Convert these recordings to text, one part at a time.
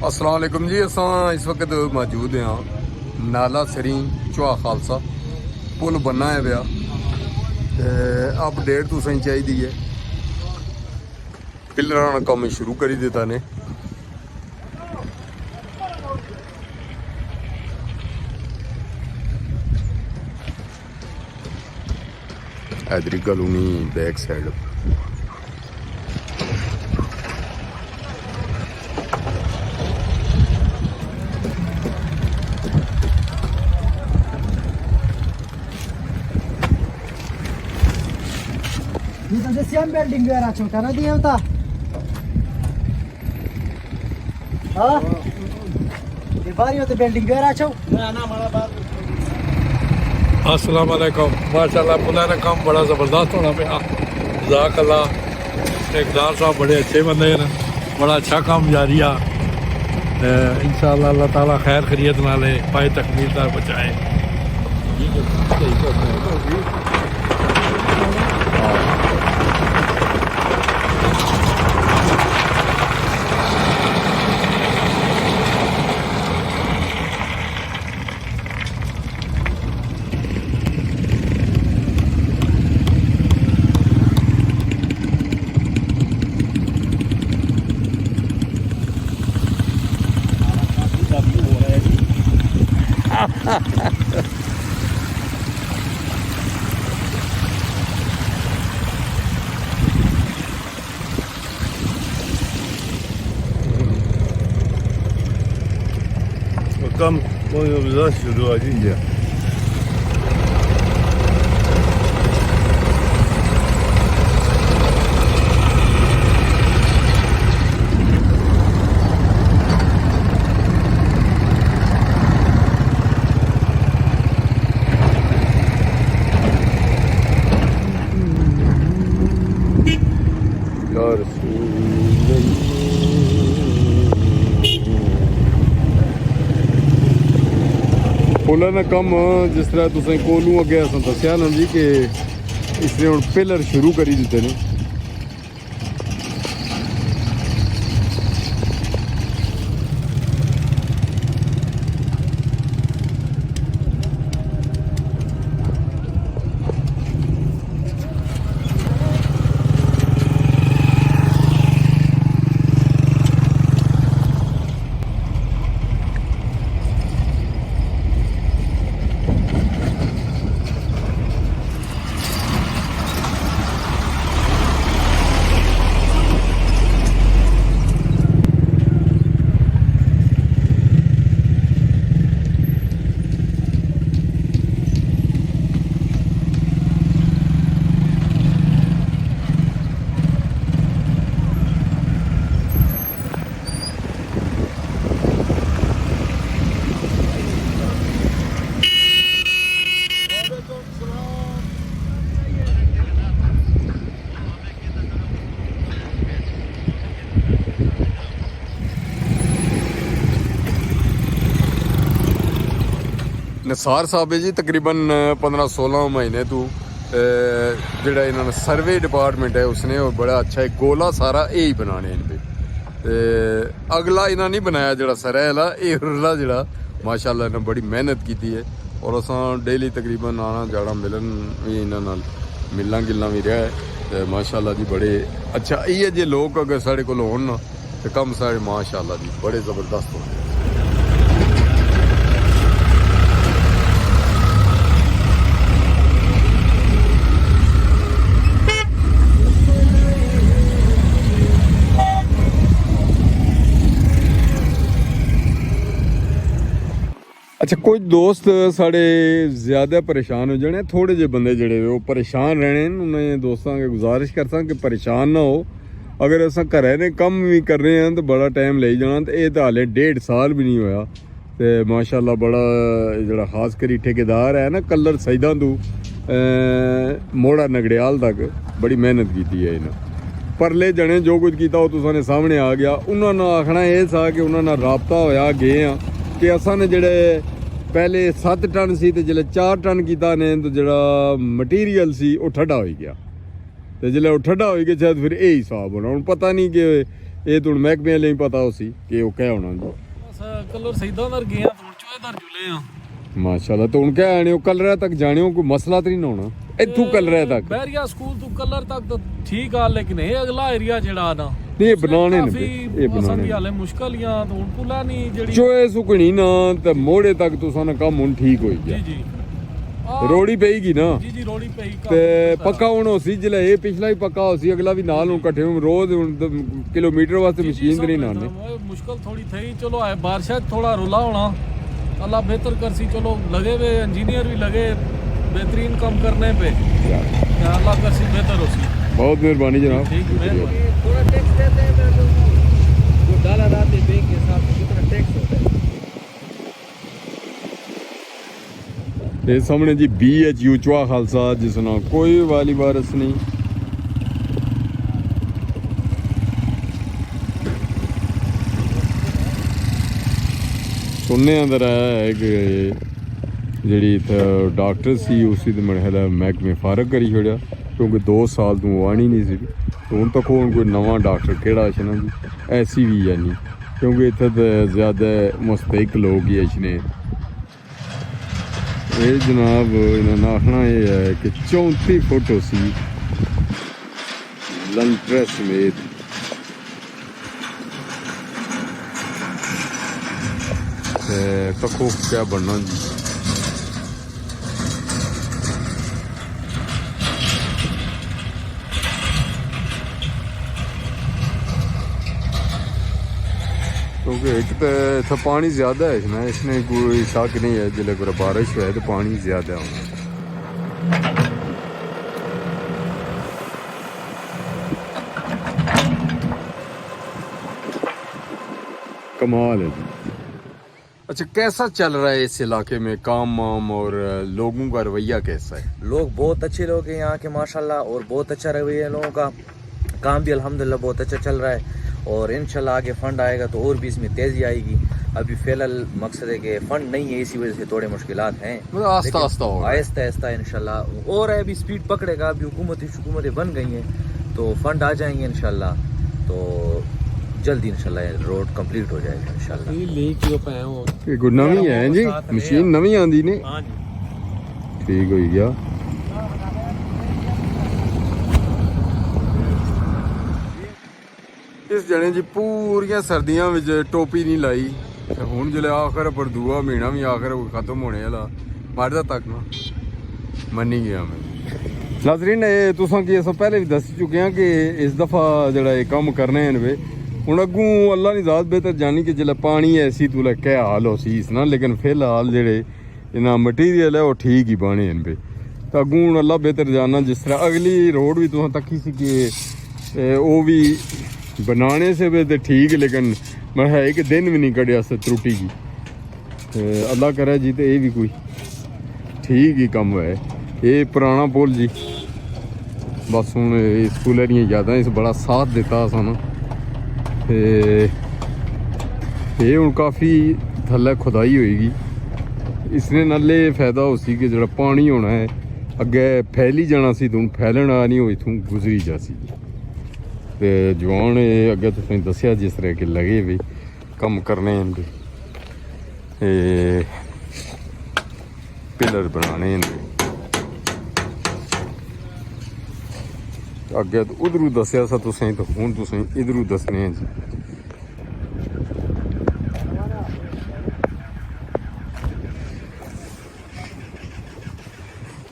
अस्सलाम वालेकुम जी। असां इस वक्त मौजूद हाँ नाला सरी चौहा खालसा पुल बनना है पिया अपडेट तुसें चाहिए है। पिलरां दा कम्म शुरू करी दिता ने। Haidri colony back side same building वगैरह छोटा ना दिया होता हाँ ये बारी होते बिल्डिंग वगैरह छो ना हमारा बात। अस्सलाम वालेकुम। माशाल्लाह पुल का काम बड़ा ज़बरदस्त होना पाया। जज़ाकल्लाह ठेकेदार साहब बड़े अच्छे बंदे हैं, बड़ा अच्छा काम जारी है। इंशाअल्लाह अल्लाह ताला खैर खैरियत नाले पाए तकमील तक पहुँचाए। Tam mobilizację do Adindia. पुलों का कम जिस तरह तुसें कोलू अगे अस दसिया ना जी कि इसने हम पिलर शुरू करी दिते ने। निसार साहब है जी तकरीबन 15-16 महीने तू जोड़ा इन्होंने सर्वे डिपार्टमेंट है उसने और बड़ा अच्छा है गोला सारा यही बनाने इन पे अगला इन्हें नहीं बनाया जोड़ा सरैला एला जोड़ा माशाल्लाह इन्हें बड़ी मेहनत की है और असा डेली तकरीबन आना जाना मिलन भी इन्होंने मिलना गिलना भी रहा है तो माशाल्लाह जी बड़े अच्छा ये जे लोग अगर साढ़े को हो तो कम सारे माशाल्लाह जी बड़े ज़बरदस्त होने। अच्छा कोई दोस्त साढ़े ज़्यादा परेशान हो जाने थोड़े जे बंदे जड़े वो परेशान रहने उन्हें दोस्तों के गुजारिश करता कि परेशान ना हो। अगर अस घरें ने कम भी कर रहे हैं तो बड़ा टाइम ले जाना तो ये तो हाले 1.5 साल भी नहीं होया तो माशाल्लाह बड़ा जड़ा खास करी ठेकेदार है ना कलर सईदा तू मोड़ा नगड़ियाल तक बड़ी मेहनत की है इन्हें परले जने जो कुछ किया वो तुसाने सामने आ गया। उन्होंने आखना ये सा कि उन्होंने राबता होया गए हाँ कि असा ने जड़े पहले 7 टन सी तो जिले 4 टन किया ने तो जड़ा मटीरियल सी वो ठंडा हो गया तो जिले वो ठंडा हो गया शायद फिर यही हिसाब होना। हूँ पता नहीं कि ਇਹ ਤੁਹਾਨੂੰ ਮਹਿਕਮੇ ਲਈ ਪਤਾ ਹੋ ਸੀ ਕਿ ਉਹ ਕਹਿ ਹੋਣਾ ਜੀ ਬਸ ਕਲਰ ਸਹੀਦਾਂ ਦਰ ਗਏ ਆ ਹੁਣ ਚੋਏਦਾਰ ਜੁਲੇ ਆ ਮਾਸ਼ਾਅੱਲਾ ਤੋਂ ਹੁਣ ਕਹਿ ਆਣੇ ਹੋ ਕਲਰਾਂ ਤੱਕ ਜਾਣਿਓ ਕੋਈ ਮਸਲਾ ਤਾਂ ਨਹੀਂ ਨਾ ਹੋਣਾ ਇੱਥੋਂ ਕਲਰਾਂ ਤੱਕ ਬਹਿਰੀਆ ਸਕੂਲ ਤੋਂ ਕਲਰ ਤੱਕ ਤਾਂ ਠੀਕ ਆ ਲੇਕਿਨ ਇਹ ਅਗਲਾ ਏਰੀਆ ਜਿਹੜਾ ਨਾ ਨਹੀਂ ਇਹ ਬਣਾਉਣੇ ਨੇ ਇਹ ਬਣਾਉਣੇ ਬਣਾਉਣੇ ਹਾਲੇ ਮੁਸ਼ਕਲ ਹੀ ਆ ਹੁਣ ਪੁਲਾ ਨਹੀਂ ਜਿਹੜੀ ਚੋਏ ਸੁਕਣੀ ਨਾ ਤੇ ਮੋੜੇ ਤੱਕ ਤੁਸਾਂ ਦਾ ਕੰਮ ਹੁਣ ਠੀਕ ਹੋਈ ਗਿਆ ਜੀ ਰੋੜੀ ਪਏਗੀ ਨਾ ਜੀ ਰੋੜੀ ਪਈ ਤੇ ਪੱਕਾ ਹੁਣ ਹੋ ਸੀ ਜਿਹੜਾ ਇਹ ਪਿਛਲਾ ਹੀ ਪੱਕਾ ਹੋ ਸੀ ਅਗਲਾ ਵੀ ਨਾਲ ਹੁਣ ਇਕੱਠੇ ਰੋਜ਼ ਕਿਲੋਮੀਟਰ ਵਾਸਤੇ ਮਸ਼ੀਨ ਤੇ ਨਹੀਂ ਨਾਨੇ मुश्किल थोड़ी थी चलो आए बारिश थोड़ा रुला होना अल्लाह बेहतर कर सी चलो लगे हुए इंजीनियर भी लगे बेहतरीन काम करने पे अल्लाह कर सी बेहतर हो सी बहुत मेहरबानी जनाब ठीक मेहरबानी थोड़ा टैक्स देते हैं जो डाला रहते बैंक के साथ कितना टैक्स होता है ਇਹ ਸਾਹਮਣੇ ਜੀ BHU ਚਵਾ ਖਾਲਸਾ ਜਿਸ ਨਾਲ ਕੋਈ ਵਾਲੀ ਵਾਰਸ ਨਹੀਂ ਸੁਣਨੇ ਅੰਦਰ ਹੈ ਕਿ ਜਿਹੜੀ ਇੱਥੇ ਡਾਕਟਰ ਸੀ ਉਸੇ ਦੇ ਮਰਹਲਾ ਮਹਿਕਮੇ ਫਾਰਗ ਕਰੀ ਛੜਿਆ ਕਿਉਂਕਿ 2 ਸਾਲ ਤੋਂ ਆਣੀ ਨਹੀਂ ਸੀ ਹੁਣ ਤੱਕ ਹੁਣ ਕੋਈ ਨਵਾਂ ਡਾਕਟਰ ਕਿਹੜਾ ਹੈ ਨਾ ਜੀ ਐਸੀ ਵੀ ਯਾਨੀ ਕਿਉਂਕਿ ਇੱਥੇ ਤਾਂ ਜ਼ਿਆਦਾ ਮੁਸਤਹਿਕ ਲੋਕ ਹੀ ਨੇ ਇਹ ਜਨਾਬ ਇਹਨਾਂ ਦਾ ਆਖਣਾ ਇਹ ਹੈ ਕਿ 34 ਫੁੱਟ ਸੀ ਲੰਟਰ ਸਮੇਤ ਤੇ ਤੱਕੋ ਕਿਆ ਬਣਨਾ ਜੀ क्योंकि एक तो इतना पानी ज़्यादा है इसमें इसमें कोई शक नहीं है जिले पर बारिश है तो पानी ज़्यादा होना कमाल है जी अच्छा कैसा चल रहा है इस इलाके में काम वाम और लोगों का रवैया कैसा है लोग बहुत अच्छे लोग हैं यहाँ के माशाल्लाह और बहुत अच्छा रवैया है लोगों का काम भी अल्हम्दुलिल्लाह बहुत अच्छा चल रहा है और इंशाल्लाह आगे फंड आएगा तो और भी इसमें तेज़ी आएगी अभी फ़िलहाल मकसद है कि फंड नहीं है इसी वजह से थोड़े मुश्किलात हैं आस्ता आस्ता होगा आहिस्ता आहिस्ता इंशाल्लाह और है अभी स्पीड पकड़ेगा अभी हुकूमतें बन गई हैं तो फंड आ जाएंगे इंशाल्लाह तो जल्दी इंशाल्लाह रोड कंप्लीट हो जाएगा इंशाल्लाह ये कोई नवी है जी मशीन नवी आंदी ने हाँ जी ठीक हो गया ਇਸ ਜਣੇ ਜੀ ਪੂਰੀਆਂ ਸਰਦੀਆਂ ਵਿੱਚ ਟੋਪੀ ਨਹੀਂ ਲਾਈ ਤੇ ਹੁਣ ਜਿਹੜੇ ਆਖਰ ਪਰ ਦੂਆ ਮਹੀਨਾ ਵੀ ਆਖਰ ਖਤਮ ਹੋਣੇ ਵਾਲਾ ਮਰਦਾ ਤੱਕ ਨਾ ਮੰਨੀ ਗਿਆ ਮੈਂ ਨਾਜ਼ਰੀਨ ਇਹ ਤੁਸੀਂ ਕੀ ਇਸ ਪਹਿਲੇ ਵੀ ਦੱਸ ਚੁੱਕੇ ਹਾਂ ਕਿ ਇਸ ਦਫਾ ਜਿਹੜਾ ਇਹ ਕੰਮ ਕਰਨੇ ਹਨ ਵੇ ਹੁਣ ਅੱਗੋਂ ਅੱਲਾ ਦੀ ਜ਼ਾਤ ਬਿਹਤਰ ਜਾਣੀ ਕਿ ਜਿਹੜਾ ਪਾਣੀ ਐਸੀ ਤੂੰ ਲੈ ਕੇ ਹਾਲ ਹੋ ਸੀ ਇਸ ਨਾਲ ਲੇਕਿਨ ਫਿਲਹਾਲ ਜਿਹੜੇ ਇਹਨਾਂ ਮਟੀਰੀਅਲ ਹੈ ਉਹ ਠੀਕ ਹੀ ਬਣੇ ਹਨ ਵੇ ਤਾਂ ਅੱਗੋਂ ਹੁਣ ਅੱਲਾ ਬਿਹਤਰ ਜਾਣਾ ਜਿਸ ਤਰ੍ਹਾਂ ਅਗਲੀ ਰੋਡ ਵੀ ਤੁਸੀਂ ਤੱਕੀ ਸੀ ਕਿ ਉਹ ਵੀ बनाने से भी तो ठीक लेकिन मैं है कि दिन भी नहीं कढ़िया से त्रुटि की अल्लाह करे जी तो ये भी कोई ठीक ही कम है ये पुराना पुल जी बस हूँ स्कूल दियाँ यादां इस बड़ा साथ दिता सन ये हूँ काफ़ी थल्ले खुदाई होएगी इसने नाले फायदा हो सी कि जो पानी होना है अगे फैली जाना सी तो फैलन नहीं हो इतों गुजरी जा सी ਤੇ ਜਵਾਨ ਇਹ ਅੱਗੇ ਤੁਸੀਂ ਦੱਸਿਆ ਜਿਸ ਤਰ੍ਹਾਂ ਕਿ ਲਗੇ ਵੀ ਕੰਮ ਕਰਨੇ ਹਨ ਇਹ ਪਿਲਰ ਬਣਾਣੇ ਹਨ ਅੱਗੇ ਉਧਰੋਂ ਦੱਸਿਆ ਸਾ ਤੁਸੀਂ ਤਾਂ ਹੁਣ ਤੁਸੀਂ ਇਧਰੋਂ ਦੱਸਣੇ ਹਨ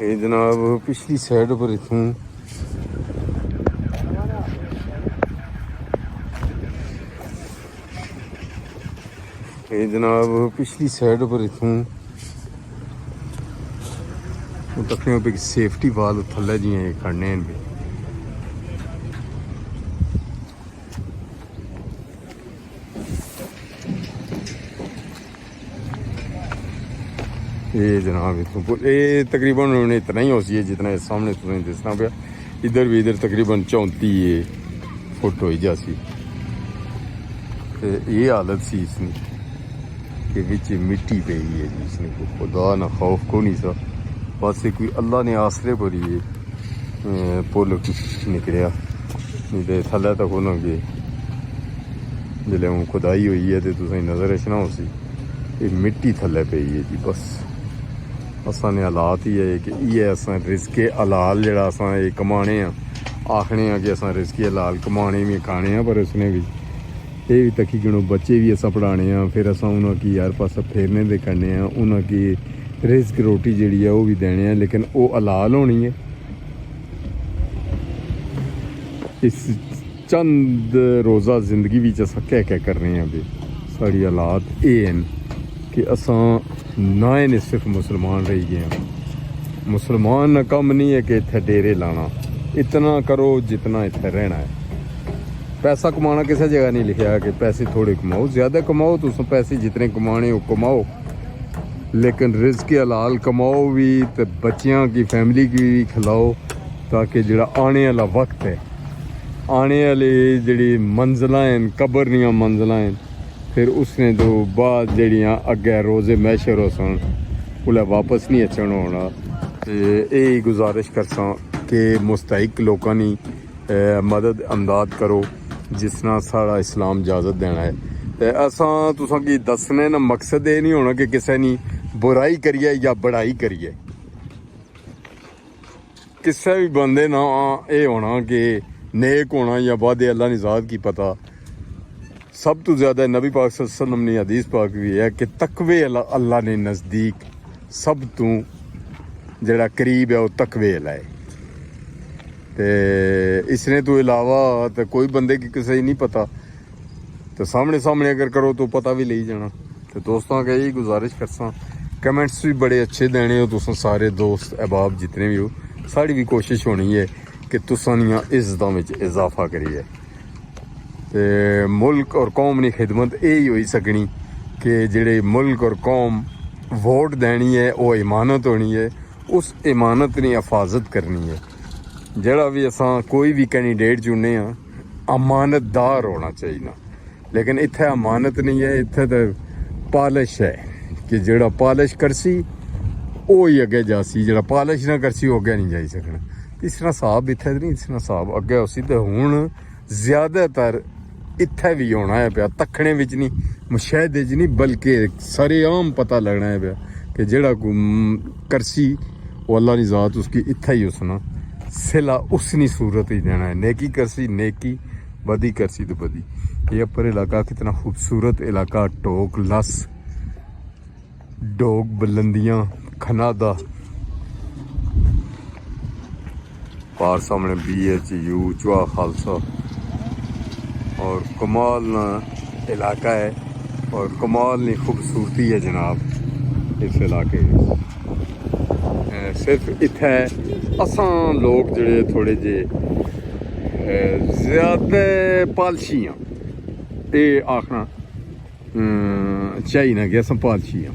ਇਹ ਜਨਾਬ ਪਿਛਲੀ ਸਾਈਡ ਪਰ ਇਥੋਂ ये जनाब पिछली साइड पर इतों तकने पे सेफ्टी वाल थल्ले जी खड़ने भी ये जनाब इतों ये तकरीबन उन्हें इतना ही हो सी है जितना सामने तुम्हें दसना पाया इधर भी इधर तकरीबन 34 फुट हो जासी ये हालत सी इसमें के विच मिट्टी पे ही है जी इसने को खुदा ना खौफ को नहीं सा बस कोई अल्लाह ने आसरे पर ही पुल निकलिया नहीं तो थल्ले तक होना गए जिसले हूँ खुदाई हुई है तो तुसें नज़र रखना उसी ये मिट्टी थल्ले पई है जी। बस असां ने हालात ही है कि ये असां रिस्के हलाल जड़ा असां ये कमाने आखने कि असां रिस्के हलाल कमाने भी खाने पर उसने भी ये भी तकी गिनो बच्चे भी असां पढ़ाने फिर असां उन्होंने की यार पासा फेरने दे करने उन्होंने की रिस्क रोटी जी है वो भी देने लेकिन वो हलाल होनी है। इस चंद रोज़ा जिंदगी भी अस क्या कर रहे हैं भी साड़ी हालात ये हैं कि असां ना ही सिर्फ मुसलमान रही गए हैं। मुसलमान का कम नहीं है कि इत्थे डेरे लाना, इतना करो जितना इत्थे रहना है। पैसा कमाना किसी जगह नहीं लिखा कि पैसे थोड़े कमाओ, ज़्यादा कमाओ तो पैसे जितने कमाने वो कमाओ, लेकिन रिज़्क़ हलाल कमाओ भी तो बच्चियां की फैमिली की भी खिलाओ ताकि जड़ा आने वाला वक्त है, आने वाली जड़ी मंजिलां हैं कबर दियां मंजिलां हैं फिर उसने तो बाद जड़ियाँ अगे रोज़े मैशर हो सन उल्लै वापस नहीं अचन होना। यही गुजारिश करसां कि मुस्तहिक लोगों की मदद अमदाद करो जिस तरह साड़ा इस्लाम इजाज़त देना है। तो असां तुसां की दसने ना मकसद ये नहीं होना कि किसी ने बुराई करिए या बड़ाई करिए, किसी भी बंदे ना ये होना कि नेक होना या वादे अल्लाह ने ज़ात की पता। सब तो ज़्यादा नबी पाक सल्लल्लाहु अलैहि वसल्लम ने हदीस पाक भी है कि तकवे अल्लाह ने नज़दीक सब तो जड़ा करीब है वो तकवे अल्लाह है। तो इसने तो इलावा तो कोई बंदे की किसी नहीं पता, तो सामने सामने अगर करो तो पता भी ले जाना। तो दोस्तों का यही गुजारिश करसा, कमेंट्स भी बड़े अच्छे देने हो तुस सारे दोस्त अहबाब जितने भी हो, साड़ी भी कोशिश होनी है कि तुसां दियां इज़्ज़तां विच इजाफा करिए। तो मुल्क और कौम की खिदमत यही हो सकनी कि जेड़े मुल्क और कौम वोट देनी है वो इमानत होनी है, उस इमानत की हिफाजत करनी है। जड़ा भी असां कोई भी कैंडीडेट चुनने अमानतदार होना चाहिए, लेकिन इत्थे अमानत नहीं है, इत्थे तो पालिश है कि जेड़ा पालिश करसी वो ही अगे जासी, जेड़ा पालिश ना करसी वो अगे नहीं जाई सकना। इस तरह साहब इत्थे नहीं, इस तरह साहब अगे उसी तो हुण ज़्यादातर इत्थे भी होना है पिया, तखने विच नहीं मुशाहदे च नहीं बल्कि सरेआम पता लगना है पिया कि जेड़ा करसी वो अल्लाह की ज़ात उसकी इत्थे ही उसना सिला उसनी सूरत ही देना है। नेकी करसी नेकी, बदी करसी तो बदी। ये अपर इलाका कितना खूबसूरत इलाका, टोक लस डोग बुलंदियाँ खनादा पार सामने BHU चुआ खालसा और कमाल ना इलाका है और कमाल नी खूबसूरती है जनाब इस इलाके में। सिर्फ इत्थे असां लोग जड़े थोड़े जे ज़्यादा पालशी हाँ, ये आखना चाहिए ना कि असां पालशी हाँ,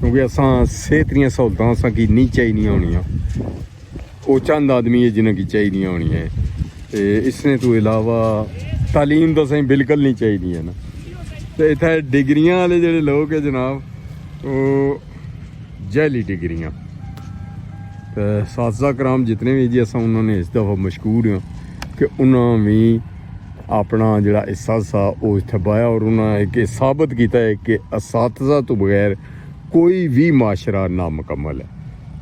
क्योंकि असां सेहत दियां सहूलतां असां की नहीं चाहिए होनियां, वो चंद आदमी है जिन्हें की चाहिए होनी है। इसने तो इलावा तालीम तो सही बिल्कुल नहीं चाहिए है ना। तो इत्थे डिग्रियां वाले जेह्ड़े लोग है जनाब वो जैली डिग्रियां, तो साज़ा कराम जितने भी जी अस उन्होंने इस दफ़ा मशहूर हाँ कि उन्होंने भी अपना जड़ा हिस्सा सा वो इत्थे बाया और उन्होंने एक साबित किया है कि असातिज़ा तो बगैर कोई भी माशरा नामुकम्मल है।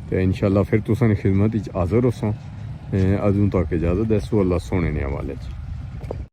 तो इंशाअल्लाह फिर तुसां दी खिदमत हाज़र होसां, अदूं तक इजाज़त दे। अल्लाह सोने ने हवाले च।